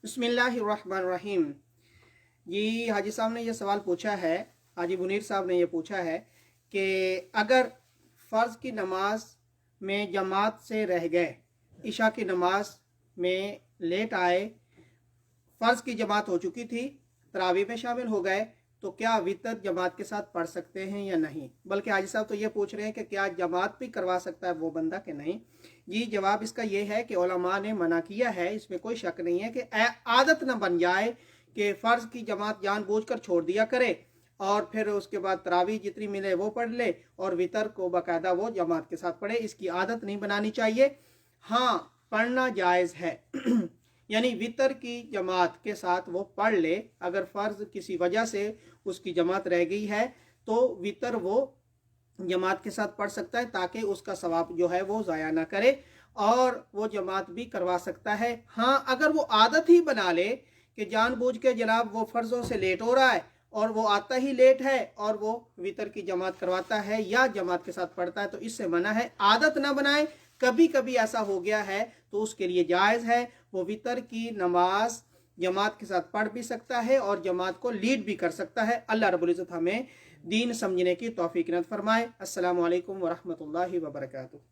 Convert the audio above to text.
बिस्मिल्लाहिर्रहमानिर्रहीम। जी हाजी साहब ने ये सवाल पूछा है, हाजी मुनीर साहब ने ये पूछा है कि अगर फ़र्ज़ की नमाज में जमात से रह गए, इशा की नमाज में लेट आए, फ़र्ज़ की जमात हो चुकी थी, तरावी में शामिल हो गए, तो क्या वितर जमात के साथ पढ़ सकते हैं या नहीं। बल्कि हाजी साहब तो ये पूछ रहे हैं कि क्या जमात भी करवा सकता है वो बंदा कि नहीं। जी जवाब इसका ये है कि उलमा ने मना किया है, इसमें कोई शक नहीं है कि आदत न बन जाए कि फ़र्ज़ की जमात जानबूझकर छोड़ दिया करे और फिर उसके बाद तरावी जितनी मिले वो पढ़ ले और वितर को बाकायदा वो जमात के साथ पढ़े। इसकी आदत नहीं बनानी चाहिए। हाँ, पढ़ना जायज़ है यानी वितर की जमात के साथ वो पढ़ ले। अगर फ़र्ज़ किसी वजह से उसकी जमात रह गई है तो वितर वो जमात के साथ पढ़ सकता है ताकि उसका सवाब जो है वो ज़ाया ना करे और वो जमात भी करवा सकता है। हाँ, अगर वो आदत ही बना ले कि जानबूझ के जनाब वो फ़र्ज़ों से लेट हो रहा है और वो आता ही लेट है और वो वितर की जमात करवाता है या जमात के साथ पढ़ता है, तो इससे मना है। आदत ना बनाए। कभी कभी ऐसा हो गया है तो उसके लिए जायज़ है, वो वितर की नमाज जमात के साथ पढ़ भी सकता है और जमात को लीड भी कर सकता है। अल्लाह रब्बुल इज़्ज़त हमें दीन समझने की तौफीक इनायत फरमाए। अस्सलामु अलैकुम वरहमतुल्लाहि वबरकातुहू।